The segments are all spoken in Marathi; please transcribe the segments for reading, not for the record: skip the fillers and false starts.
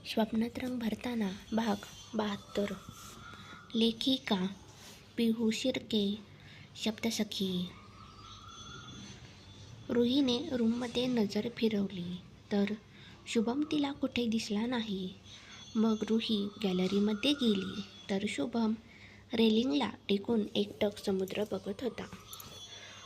स्वप्नात रंग भरताना भाग 72. लेखिका पिहू शिर्के. शब्दसखी. रुहीने रूममध्ये नजर फिरवली तर शुभम तिला कुठे दिसला नाही. मग रुही गॅलरीमध्ये गेली तर शुभम रेलिंगला टेकून एकटक समुद्र बघत होता.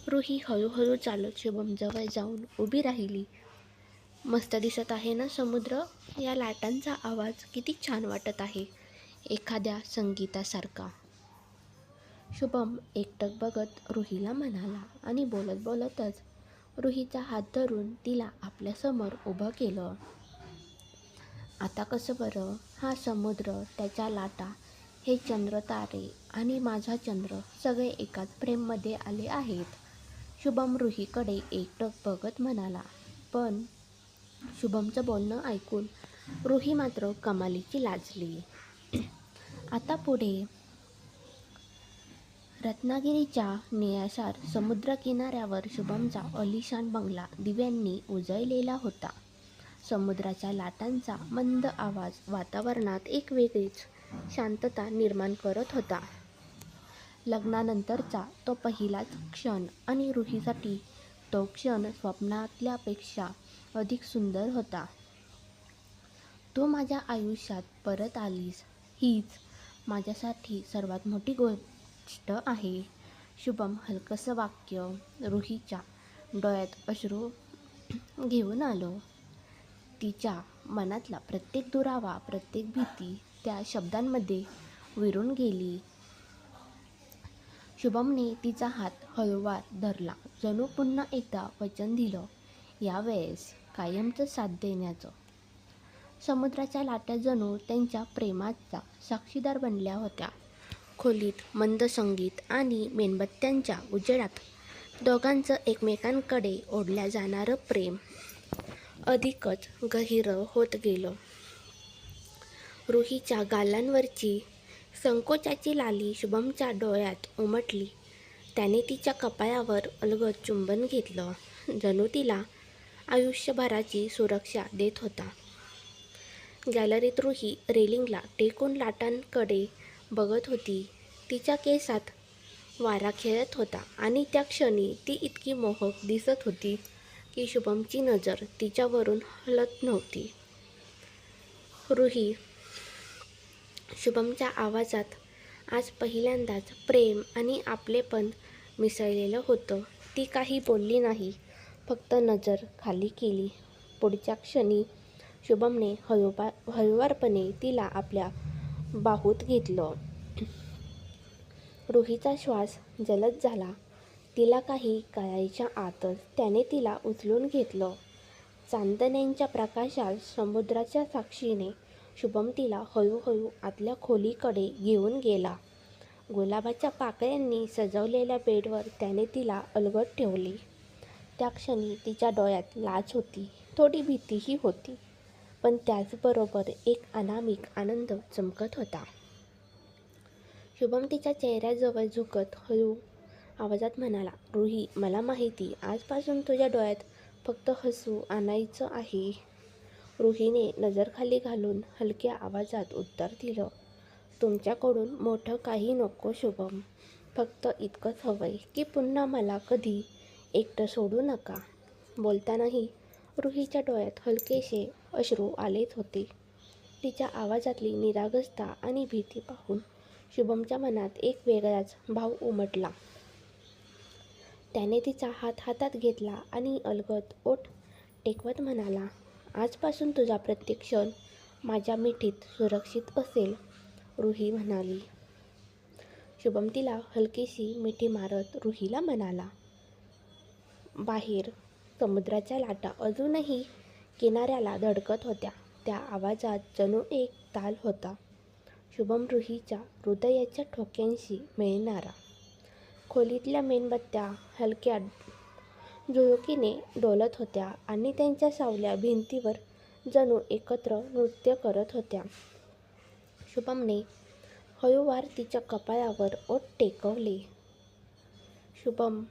रुही हळूहळू चालत शुभमजवळ जाऊन उभी राहिली. मस्त दिसत आहे ना समुद्र. या लाटांचा आवाज किती छान वाटत आहे, एखाद्या संगीतासारखा. शुभम एकटक बघत रुहीला म्हणाला आणि बोलत बोलतच रुहीचा हात धरून तिला आपल्यासमोर उभं केलं. आता कसं बरं? हा समुद्र, त्याच्या लाटा, हे चंद्र तारे आणि माझा चंद्र सगळे एकाच फ्रेममध्ये आले आहेत. शुभम रुहीकडे एकटक बघत म्हणाला. पण शुभमचं बोलणं ऐकून रुही मात्र कमालीची लाजली. आता पुढे रत्नागिरीच्या निळाशार समुद्रकिनाऱ्यावर शुभमचा आलिशान बंगला दिव्यांनी उजळलेला होता. समुद्राच्या लाटांचा मंद आवाज वातावरणात एक वेगळीच शांतता निर्माण करत होता. लग्नानंतरचा तो पहिलाच क्षण आणि रुहीसाठी तो क्षण स्वप्नातल्यापेक्षा अधिक सुंदर होता. तू माझ्या आयुष्यात परत आलीस, हीच माझ्यासाठी सर्वात मोठी गोष्ट आहे. शुभम हलकंसं वाक्य रुहीच्या डोळ्यात अश्रू घेऊन आलं. तिच्या मनातला प्रत्येक दुरावा, प्रत्येक भीती त्या शब्दांमध्ये विरून गेली. शुभमने तिचा हात हळूवार धरला, जणू पुन्हा एकदा वचन दिलं, यावेळेस कायमचं साथ देण्याचं. समुद्राच्या लाटा जणू त्यांच्या प्रेमाचा साक्षीदार बनल्या होत्या. खोलीत मंद संगीत आणि मेणबत्त्यांच्या उजेडात दोघांचं एकमेकांकडे ओढल्या जाणारं प्रेम अधिकच गहिरं होत गेलं. रुहीच्या गालांवरची संकोचाची लाली शुभमच्या डोळ्यात उमटली. त्याने तिच्या कपाळावर अलगद चुंबन घेतलं, जणू तिला आयुष्यभराची सुरक्षा देत होता. गॅलरीत रुही रेलिंगला टेकून लाटांकडे बघत होती. तिच्या केसात वारा खेळत होता आणि त्या क्षणी ती इतकी मोहक दिसत होती की शुभमची नजर तिच्यावरून हलत नव्हती. रुही, शुभमच्या आवाजात आज पहिल्यांदाच प्रेम आणि आपलेपण मिसळलेलं होतं. ती काही बोलली नाही, फक्त नजर खाली केली. पुढच्या क्षणी शुभमने हळुवारपणे तिला आपल्या बाहूत घेतलं. रुहीचा श्वास जलद झाला. तिला काही कळायच्या आतच त्याने तिला उचलून घेतलं. चांदण्यांच्या प्रकाशात समुद्राच्या साक्षीने शुभम तिला हळूहळू आतल्या खोलीकडे घेऊन गेला. गुलाबाच्या पाकळ्यांनी सजवलेल्या बेडवर त्याने तिला अलगद ठेवली. त्या क्षणी तिच्या डोळ्यात लाज होती, थोडी भीतीही होती, पण त्याचबरोबर एक अनामिक आनंद चमकत होता. शुभम तिच्या चेहऱ्याजवळ झुकत हळू आवाजात म्हणाला, रुही, मला माहिती, आजपासून तुझ्या डोळ्यात फक्त हसू आणायचं आहे. रुहीने नजर खाली घालून हलक्या आवाजात उत्तर दिलं, तुमच्याकडून मोठं काही नको शुभम, फक्त इतकंच हवंय की पुन्हा मला कधी एकटं सोडू नका. बोलतानाही रुहीच्या डोळ्यात हलकेसे अश्रू आलेच होते. तिच्या आवाजातली निरागसता आणि भीती पाहून शुभमच्या मनात एक वेगळाच भाव उमटला. त्याने तिचा हात हातात घेतला आणि अलगद ओठ टेकवत म्हणाला, आजपासून तुझा प्रत्येक क्षण माझ्या मिठीत सुरक्षित असेल. रुही म्हणाली. शुभम तिला हलकीशी मिठी मारत रुहीला म्हणाला. बाहेर समुद्राच्या लाटा अजूनही किनाऱ्याला धडकत होत्या. त्या आवाजात जणू एक ताल होता, शुभम रुहीच्या हृदयाच्या ठोक्यांशी मिळणारा. खोलीतल्या मेणबत्त्या हलक्या झुळुकीने डोलत होत्या आणि त्यांच्या सावल्या भिंतीवर जणू एकत्र नृत्य करत होत्या. शुभमने हळूवार तिच्या कपाळावर ओठ टेकवले. शुभम,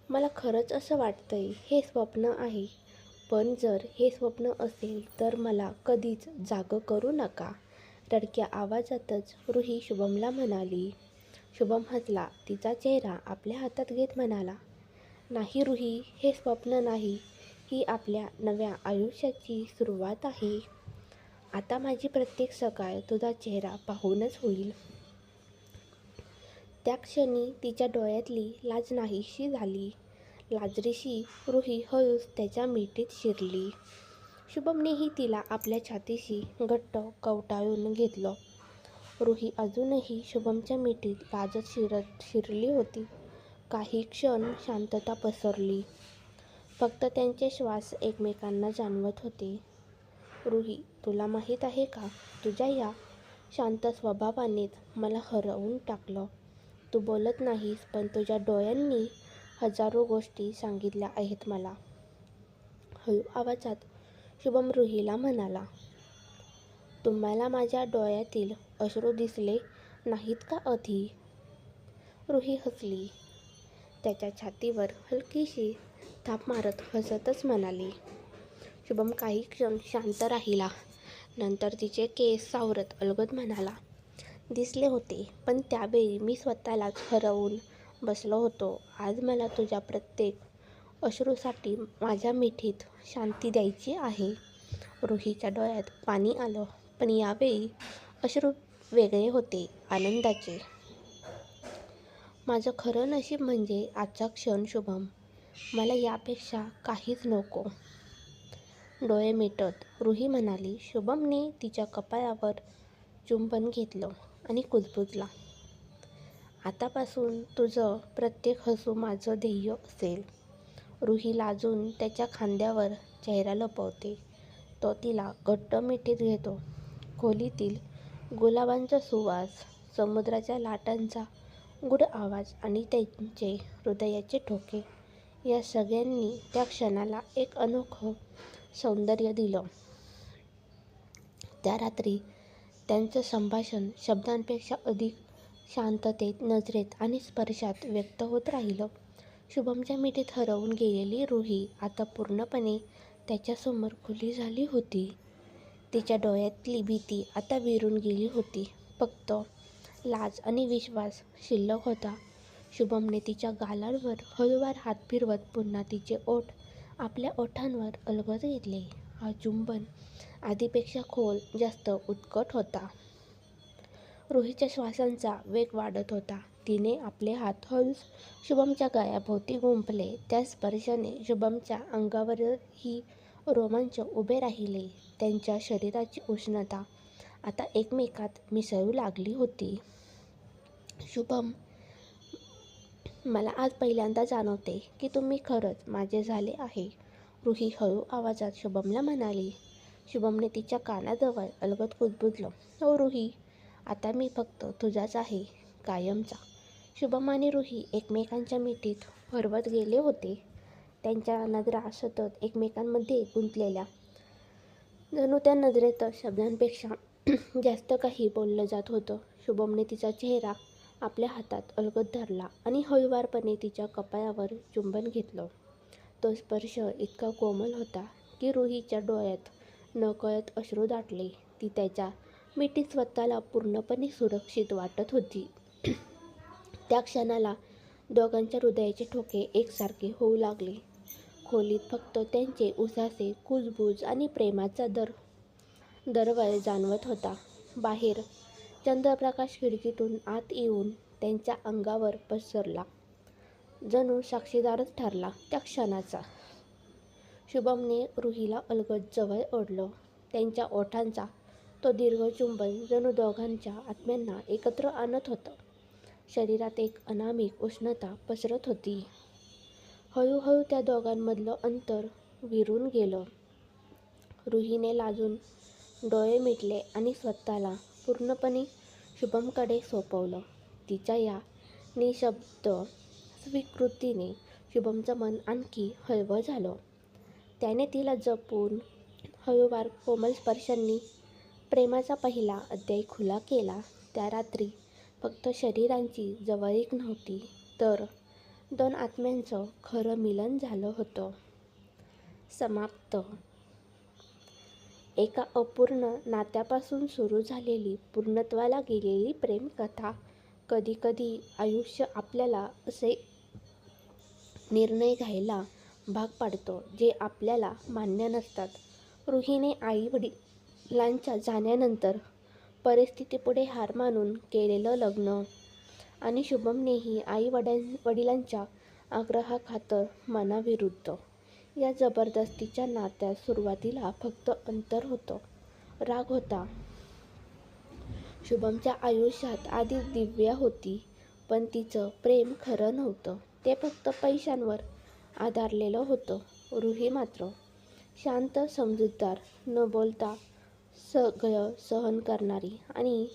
मला खरंच असं वाटतंय हे स्वप्न आहे, पण जर हे स्वप्न असेल तर मला कधीच जागं करू नका. रडक्या आवाजातच रुही शुभमला म्हणाली. शुभम हसला. तिचा चेहरा आपल्या हातात घेत म्हणाला, नाही रुही, हे स्वप्न नाही. ही आपल्या नव्या आयुष्याची सुरुवात आहे. आता माझी प्रत्येक सकाळ तुझा चेहरा पाहूनच होईल. त्या क्षणी तिच्या डोळ्यातली लाज नाहीशी झाली. लाजरीशी रुही हळूच त्याच्या मिठीत शिरली. शुभमनेही तिला आपल्या छातीशी घट्ट कवटाळून घेतलं. रुही अजूनही शुभमच्या मिठीत लाजत शिरली होती. काही क्षण शांतता पसरली. फक्त त्यांचे श्वास एकमेकांना जाणवत होते. रुही, तुला माहीत आहे का, तुझ्या या शांत स्वभावानेच मला हरवून टाकलं. तू बोलत नाहीस, पण तुझ्या डोळ्यांनी हजारो गोष्टी सांगितल्या आहेत मला. हळू आवाजात शुभम रुहीला म्हणाला. तुम्हाला माझ्या डोळ्यातील अश्रू दिसले नाहीत का आधी? रुही हसली. त्याच्या छातीवर हलकीशी थाप मारत हसतच म्हणाली. शुभम काही क्षण शांत राहिला. नंतर तिचे केस सावरत अलगद म्हणाला, दिसले होते, पण त्यावेळी मी स्वतःलाच हरवून बसलो होतो. आज मला तुझ्या प्रत्येक अश्रूसाठी माझ्या मिठीत शांती द्यायची आहे. रुहीच्या डोळ्यात पाणी आलं, पण यावेळी अश्रू वेगळे होते, आनंदाचे. माझं खरं नशीब म्हणजे आजचा क्षण शुभम. मला यापेक्षा काहीच नको. डोळे मिटत रुही म्हणाली. शुभमने तिच्या कपाळावर चुंबन घेतलं आणि कुजबुजला. आतापासून तुझं प्रत्येक हसू माझं ध्येय असेल. रुही लाजून त्याच्या खांद्यावर चेहरा लपवते. तो तिला घट्ट मिठीत घेतो. खोलीतील गुलाबांचा सुवास, समुद्राच्या लाटांचा गूढ आवाज आणि त्यांचे हृदयाचे ठोके या सगळ्यांनी त्या क्षणाला एक अनोखं सौंदर्य दिलं. त्या रात्री त्यांचं संभाषण शब्दांपेक्षा अधिक शांततेत, नजरेत आणि स्पर्शात व्यक्त होत राहिलं. शुभमच्या मिठीत हरवून गेलेली रुही आता पूर्णपणे त्याच्यासमोर खुली झाली होती. तिच्या डोळ्यातली भीती आता विरून गेली होती. फक्त लाज आणि विश्वास शिल्लक होता. शुभमने तिच्या गालावर हळूवार हात फिरवत पुन्हा तिचे ओठ आपल्या ओठांवर अलगद घेतले. हा चुंबन आधीपेक्षा खोल, जास्त उत्कट होता. रुहीच्या श्वासांचा वेग वाढत होता. तिने आपले हात हळूच शुभमच्या गळ्याभोवती गुंफले. त्या स्पर्शाने शुभमच्या अंगावरही रोमांच उभे राहिले. त्यांच्या शरीराची उष्णता आता एकमेकात मिसळू लागली होती. शुभम, मला आज पहिल्यांदा जाणवते की तुम्ही खरंच माझे झाले आहे, रुही हळू आवाजात शुभमला म्हणाली. शुभमने तिच्या कानाजवळ अलगद कुजबुजलं. हो रुही, आता मी फक्त तुझाच आहे, कायमचा. शुभम आणि रुही एकमेकांच्या मिठीत हरवत गेले होते. त्यांच्या नजरा सतत एकमेकांमध्ये गुंतलेल्या. जणू त्या नजरेतच शब्दांपेक्षा जास्त काही बोललं जात होतं. शुभमने तिचा चेहरा आपल्या हातात अलगद धरला आणि हळूवारपणे तिच्या कपाळावर चुंबन घेतलं. तो स्पर्श इतका कोमल होता की रुहीच्या डोळ्यात नकळत अश्रू दाटले. ती त्याच्या मिठीत स्वतःला पूर्णपणे सुरक्षित वाटत होती. त्या क्षणाला दोघांच्या हृदयाचे ठोके एकसारखे होऊ लागले. खोलीत फक्त त्यांचे उसासे कुजबूज आणि प्रेमाचा दरवळ जाणवत होता. बाहेर चंद्रप्रकाश खिडकीतून आत येऊन त्यांच्या अंगावर पसरला, जणू साक्षीदारच ठरला त्या क्षणाचा. शुभमने रुहीला अलगद जवळ ओढलं. त्यांच्या ओठांचा तो दीर्घ चुंबन जणू दोघांच्या आत्म्यांना एकत्र आणत होतं. शरीरात एक अनामिक उष्णता पसरत होती. हळूहळू त्या दोघांमधलं अंतर विरून गेलं. रुहीने लाजून डोळे मिटले आणि स्वतःला पूर्णपणे शुभमकडे सोपवलं. तिच्या या निःशब्द स्वीकृतीने शुभमचं मन आणखी हळवं झालं. त्याने तिला जपून, हळूवार कोमल स्पर्शांनी प्रेमाचा पहिला अध्याय खुला केला. त्या रात्री फक्त शरीरांची जवळीक नव्हती, तर दोन आत्म्यांचं खरं मिलन झालं होतं. समाप्त. एका अपूर्ण नात्यापासून सुरू झालेली पूर्णत्वाला गेलेली प्रेमकथा. कधीकधी आयुष्य आपल्याला असे निर्णय घ्यायला भाग पाडतो जे आपल्याला मान्य नसतात. रुहीने आई-वडिलांच्या जाण्यानंतर परिस्थितीपुढे हार मानून केलेलं लग्न आणि शुभमनेही आई-वडिलांच्या आग्रहाखातर मनाविरुद्ध या जबरदस्तीच्या नात्यात सुरुवातीला फक्त अंतर होतं, राग होता. शुभमच्या आयुष्यात आधी दिव्या होती, पण तिचं प्रेम खरं नव्हतं. ते फक्त पैशांवर आधारलेलं होतं. रुही मात्र शांत, समजूतदार, न बोलता सगळं सहन करणारी आणि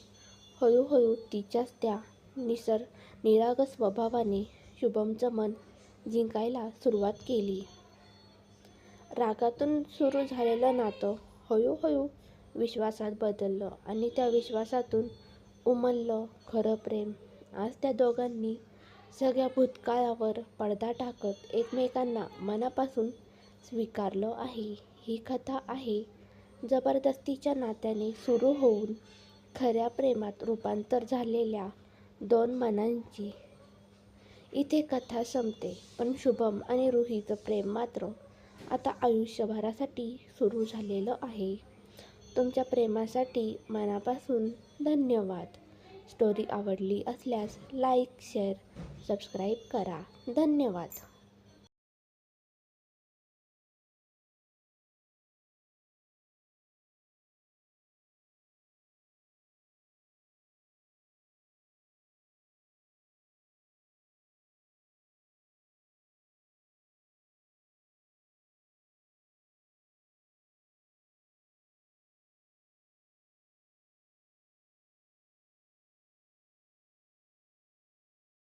हळूहळू तिच्याच त्या निरागस स्वभावाने शुभमचं मन जिंकायला सुरुवात केली. रागातून सुरू झालेलं नातं हळूहळू विश्वासात बदललं आणि त्या विश्वासातून उमललं खरं प्रेम. आज त्या दोघांनी सगळ्या भूतकाळावर पडदा टाकत एकमेकांना मनापासून स्वीकारलं आहे. ही कथा आहे जबरदस्तीच्या नात्याने सुरू होऊन खऱ्या प्रेमात रूपांतर झालेल्या दोन मनांची. इथे कथा संपते, पण शुभम आणि रुहीचं प्रेम मात्र आता आयुष्यभरासाठी सुरू झालेलं आहे. तुमच्या प्रेमासाठी मनापासून धन्यवाद. स्टोरी आवडली असल्यास लाईक, शेअर, सबस्क्राईब करा. धन्यवाद.